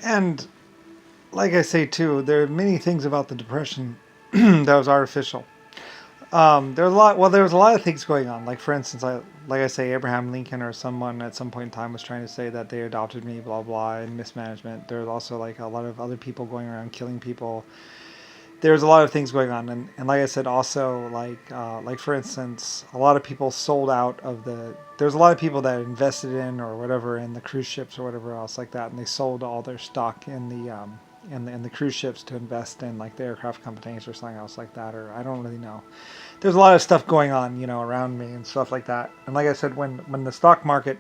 And like I say too, there are many things about the Depression that was artificial. There was a lot. Well, there was a lot of things going on. Like for instance, like I say, Abraham Lincoln or someone at some point in time was trying to say that they adopted me, blah blah, and mismanagement. There was also like a lot of other people going around killing people. There's a lot of things going on, and like I said, also like for instance, a lot of people sold out of the. There's a lot of people that invested in or whatever in the cruise ships or whatever else like that, and they sold all their stock in the cruise ships to invest in like the aircraft companies or something else like that, or I don't really know. There's a lot of stuff going on, around me and stuff like that. And like I said, when the stock market,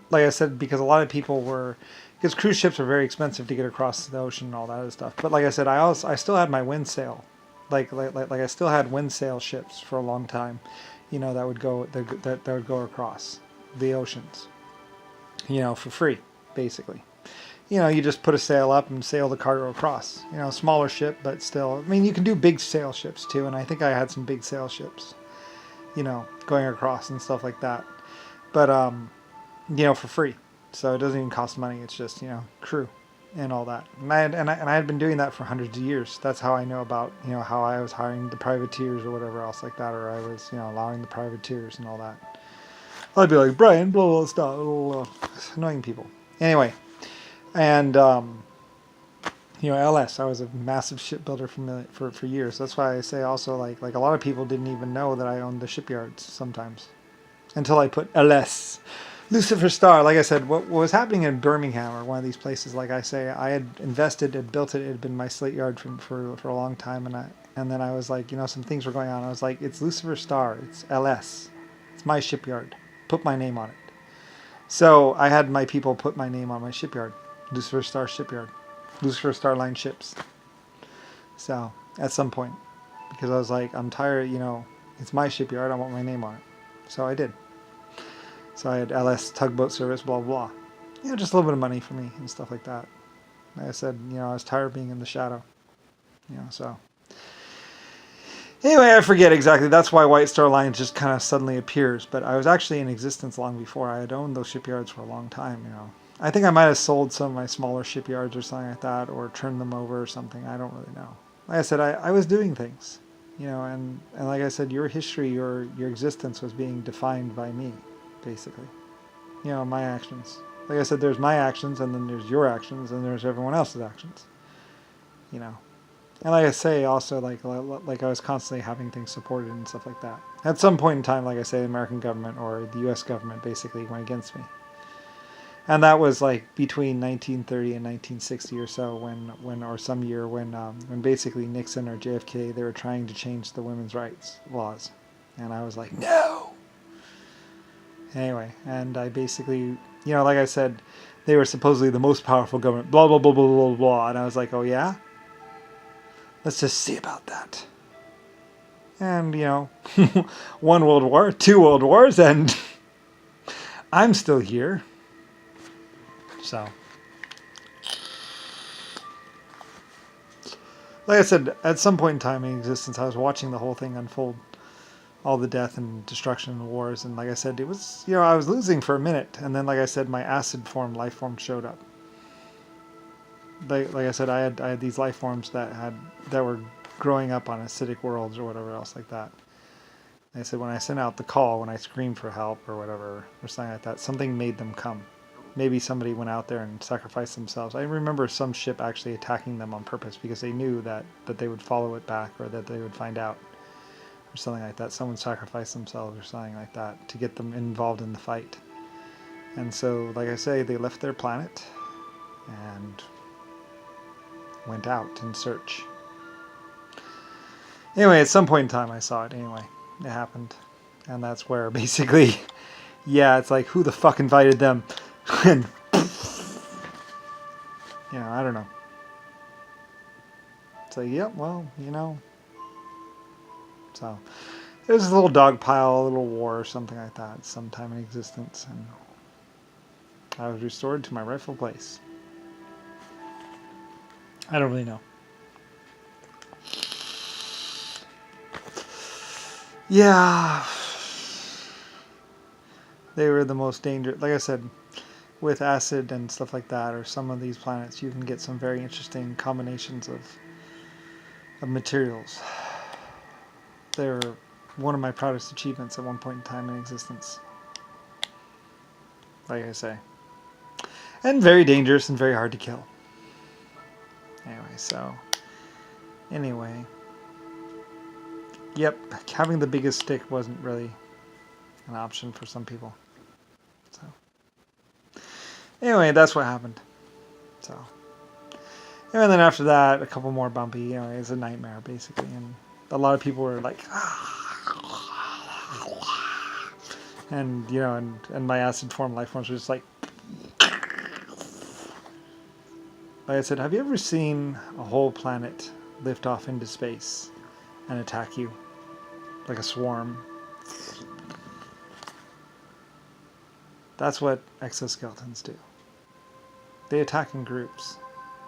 like I said, because a lot of people were, because cruise ships are very expensive to get across the ocean and all that other stuff. But like I said, I still had my wind sail, like I still had wind sail ships for a long time, that would go that would go across the oceans, for free, basically. You just put a sail up and sail the cargo across. Smaller ship, but still. I mean, you can do big sail ships too, and I think I had some big sail ships, going across and stuff like that. But for free, so it doesn't even cost money. It's just crew and all that. And I had been doing that for hundreds of years. That's how I know about how I was hiring the privateers or whatever else like that, or I was allowing the privateers and all that. I'd be like, Brian, blah blah stuff, annoying people. Anyway. And LS, I was a massive shipbuilder for years. That's why I say also like a lot of people didn't even know that I owned the shipyards sometimes until I put LS, Lucifer Star. Like I said, what was happening in Birmingham or one of these places, like I say, I had invested and built it. It had been my slate yard for a long time, and then I was like, some things were going on. I was like, it's Lucifer Star, it's LS, it's my shipyard. Put my name on it. So I had my people put my name on my shipyard. Lucifer Star Shipyard, Lucifer Star Line ships. So at some point, because I was like, I'm tired, it's my shipyard, I want my name on it. So I did. So I had LS Tugboat Service, blah blah. Just a little bit of money for me and stuff like that. Like I said, I was tired of being in the shadow. So anyway, I forget exactly. That's why White Star Line just kind of suddenly appears. But I was actually in existence long before. I had owned those shipyards for a long time. I think I might have sold some of my smaller shipyards or something like that, or turned them over or something. I don't really know. Like I said, I was doing things, and like I said, your history, your existence was being defined by me, basically. My actions. Like I said, there's my actions, and then there's your actions, and there's everyone else's actions. And like I say, also like I was constantly having things supported and stuff like that. At some point in time, like I say, the American government or the U.S. government basically went against me. And that was like between 1930 and 1960 or so, when or some year when basically Nixon or JFK, they were trying to change the women's rights laws, and I was like, no. Anyway, and I basically, like I said, they were supposedly the most powerful government, blah blah blah blah blah blah, and I was like, oh yeah, let's just see about that. And one world war, two world wars, and I'm still here. So, like I said, at some point in time in existence, I was watching the whole thing unfold, all the death and destruction and wars, and like I said, it was, I was losing for a minute, and then, like I said, my acid form life form showed up. Like I said, I had these life forms that were growing up on acidic worlds or whatever else like that. Like I said, when I sent out the call, when I screamed for help or whatever, or something like that, something made them come. Maybe somebody went out there and sacrificed themselves. I remember some ship actually attacking them on purpose because they knew that they would follow it back, or that they would find out, or something like that. Someone sacrificed themselves or something like that to get them involved in the fight. And so, like I say, they left their planet and went out in search. Anyway, at some point in time I saw it anyway. It happened. And that's where basically, yeah, it's like, who the fuck invited them? And I don't know. It's like, yep, well, So there's a little dog pile, a little war or something like that, sometime in existence, and I was restored to my rightful place. I don't really know. Yeah. They were the most dangerous. Like I said, with acid and stuff like that, or some of these planets, you can get some very interesting combinations of materials. They're one of my proudest achievements at one point in time in existence. Like I say. And very dangerous and very hard to kill. Anyway. Yep, having the biggest stick wasn't really an option for some people. So, anyway, that's what happened. So, and then after that, a couple more bumpy. It's a nightmare basically, and a lot of people were like, and and my acid form life forms were just like I said, have you ever seen a whole planet lift off into space and attack you like a swarm? That's what exoskeletons do. They attack in groups,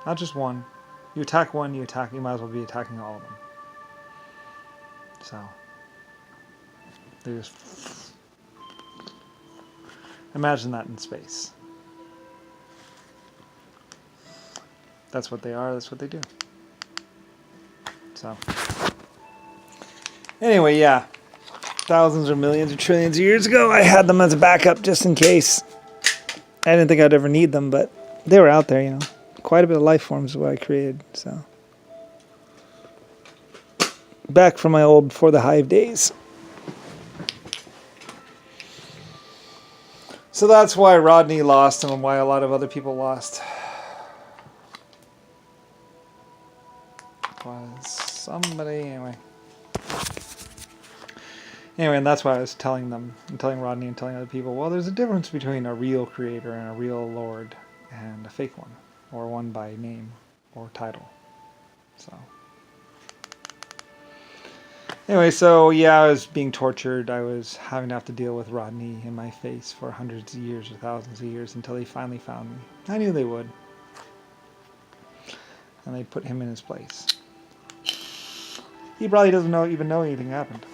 not just one. You attack one, you might as well be attacking all of them. So, they just imagine that in space. That's what they are, that's what they do. So, anyway, yeah. Thousands or millions or trillions of years ago, I had them as a backup just in case. I didn't think I'd ever need them, but they were out there, Quite a bit of life forms is what I created, so. Back from my old Before the Hive days. So that's why Rodney lost and why a lot of other people lost. Was somebody, anyway. Anyway, and that's why I was telling Rodney and telling other people, well, there's a difference between a real creator and a real lord and a fake one, or one by name or title. So, anyway, so yeah, I was being tortured. I was having to have to deal with Rodney in my face for hundreds of years or thousands of years until they finally found me. I knew they would. And they put him in his place. He probably doesn't even know anything happened.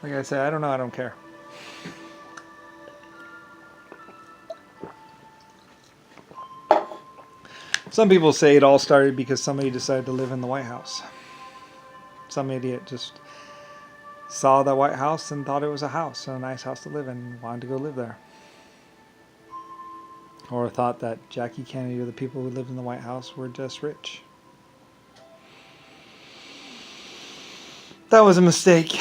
Like I said, I don't know, I don't care. Some people say it all started because somebody decided to live in the White House. Some idiot just saw the White House and thought it was a house, a nice house to live in, and wanted to go live there. Or thought that Jackie Kennedy or the people who lived in the White House were just rich. That was a mistake.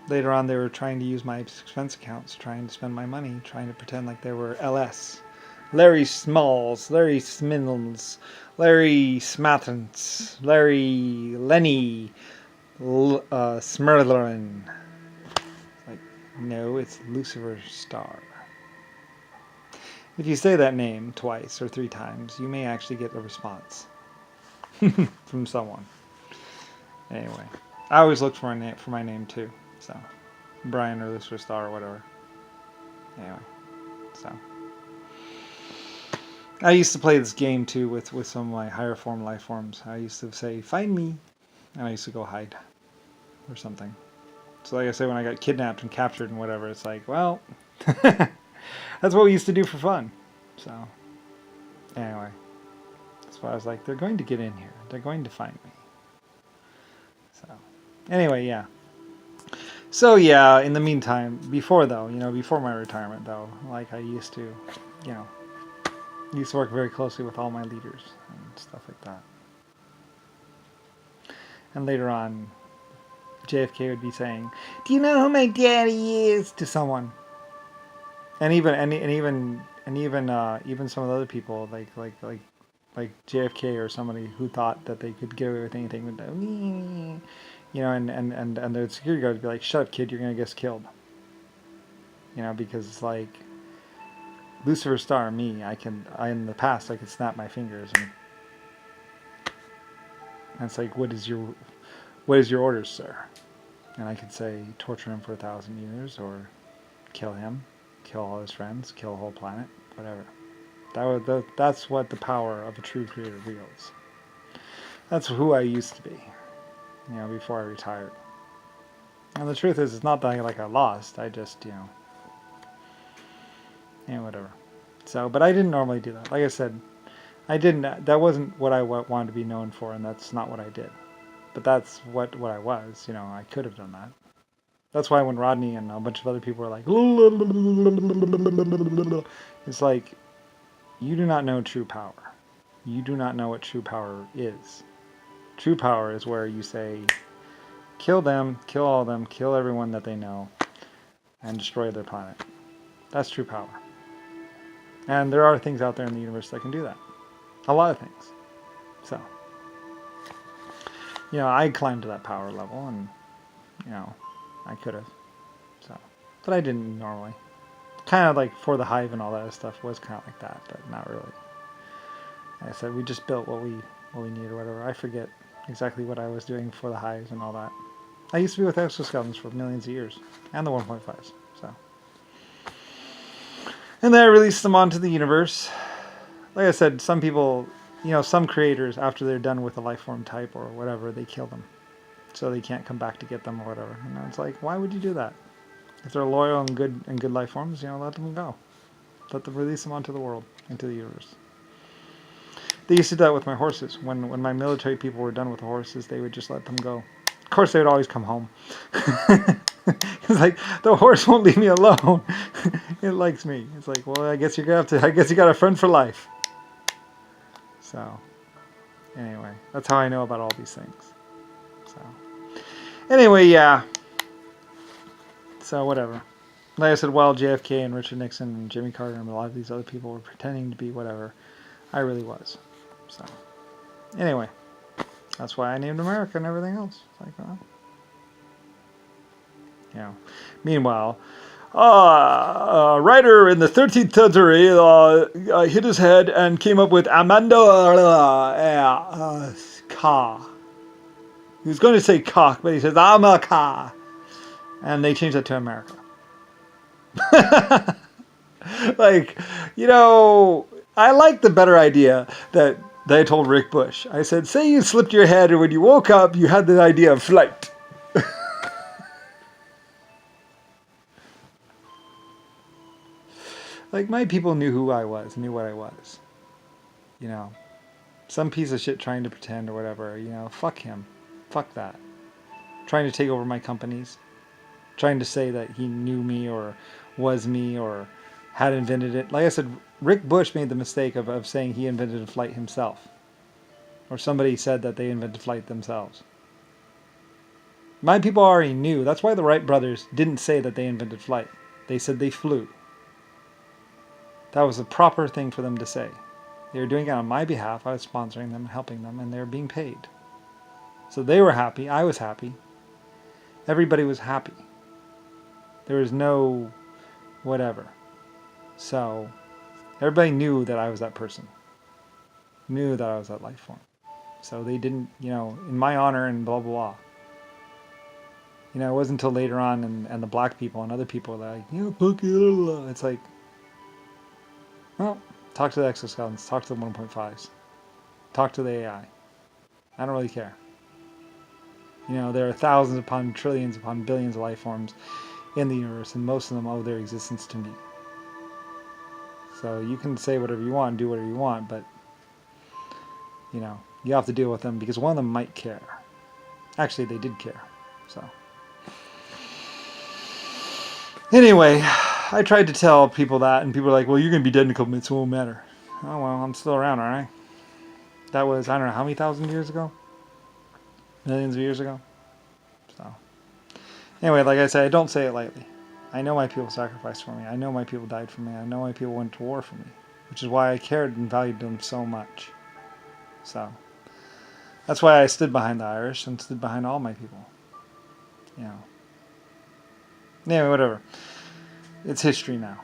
Later on, they were trying to use my expense accounts, trying to spend my money, trying to pretend like they were LS. Larry Smalls, Larry Smiddles, Larry Smathens, Larry Lenny Smirlerin. Like, no, it's Lucifer Star. If you say that name twice or 3 times, you may actually get a response from someone. Anyway, I always look for my name too. So, Brian or Lucifer Star or whatever. Anyway, so. I used to play this game too with some of my higher form life forms. I used to say, find me. And I used to go hide. Or something. So like I say, when I got kidnapped and captured and whatever, it's like, well, that's what we used to do for fun. So, anyway. That's why I was like, they're going to get in here. They're going to find me. So, anyway, yeah. So yeah, in the meantime, before my retirement though, like I used to, used to work very closely with all my leaders and stuff like that. And later on, JFK would be saying, "Do you know who my daddy is?" to someone. And even some of the other people like JFK or somebody who thought that they could get away with anything would and the security guard would be like, "Shut up, kid, you're gonna get killed." Because it's like Lucifer Star, me, in the past I could snap my fingers and it's like, what is your orders, sir? And I could say torture him for 1,000 years or kill him, kill all his friends, kill a whole planet, whatever. That's what the power of a true creator reveals. That's who I used to be, before I retired. And the truth is, it's not that I lost. I just, And whatever. So, but I didn't normally do that. Like I said, I didn't. That wasn't what I wanted to be known for, and that's not what I did. But that's what I was. You know, I could have done that. That's why when Rodney and a bunch of other people were like, it's like, you do not know true power. You do not know what true power is. True power is where you say, kill them, kill all of them, kill everyone that they know, and destroy their planet. That's true power. And there are things out there in the universe that can do that. A lot of things. So, you know, I climbed to that power level, and, you know, I could have. So, but I didn't normally. Kind of like For the Hive and all that stuff was kind of like that, but not really. Like I said, we just built what we needed or whatever. I forget exactly what I was doing for the Hives and all that. I used to be with exoskeletons for millions of years, and the 1.5s. So, and then I released them onto the universe. Like I said, some people, you know, some creators, after they're done with a life form type or whatever, they kill them, so they can't come back to get them or whatever. And it's like, why would you do that? If they're loyal and good life forms, you know, let them go. Let them release them onto the world, into the universe. They used to do that with my horses. When my military people were done with the horses, they would just let them go. Of course, they would always come home. It's like, the horse won't leave me alone. It likes me. It's like, well, I guess you're gonna have to. I guess you got a friend for life. So, anyway, that's how I know about all these things. So, anyway, yeah. So whatever. Like I said, while JFK and Richard Nixon and Jimmy Carter and a lot of these other people were pretending to be whatever, I really was. So, anyway, that's why I named America and everything else. It's like, well, you know. Meanwhile, a writer in the 13th century hit his head and came up with Amanda Ka. He was going to say cock, but he says Amaka. And they changed that to America. Like, you know, I like the better idea that I told Rick Bush. I said, say you slipped your head and when you woke up, you had the idea of flight. Like, my people knew who I was, knew what I was. You know, some piece of shit trying to pretend or whatever, you know, fuck him. Fuck that. Trying to take over my companies. Trying to say that he knew me or was me or had invented it. Like I said, Rick Bush made the mistake of saying he invented flight himself. Or somebody said that they invented flight themselves. My people already knew. That's why the Wright brothers didn't say that they invented flight. They said they flew. That was the proper thing for them to say. They were doing it on my behalf. I was sponsoring them, helping them, and they were being paid. So they were happy. I was happy. Everybody was happy. There was no whatever. So everybody knew that I was that person. Knew that I was that life form. So they didn't, you know, in my honor and blah, blah, blah. You know, it wasn't until later on and the black people and other people were like, you know, it's like, well, talk to the exoskeletons, talk to the 1.5s, talk to the AI. I don't really care. You know, there are thousands upon trillions upon billions of life forms in the universe, and most of them owe their existence to me. So you can say whatever you want, do whatever you want, but, you know, you have to deal with them because one of them might care. Actually, they did care. So, anyway, I tried to tell people that, and people were like, well, you're going to be dead in a couple minutes, so it won't matter. Oh, well, I'm still around, aren't I? That was, I don't know, how many thousand years ago? Millions of years ago? So, anyway, like I said, I don't say it lightly. I know my people sacrificed for me. I know my people died for me. I know my people went to war for me, which is why I cared and valued them so much. So, that's why I stood behind the Irish and stood behind all my people. You know. Anyway, whatever. It's history now.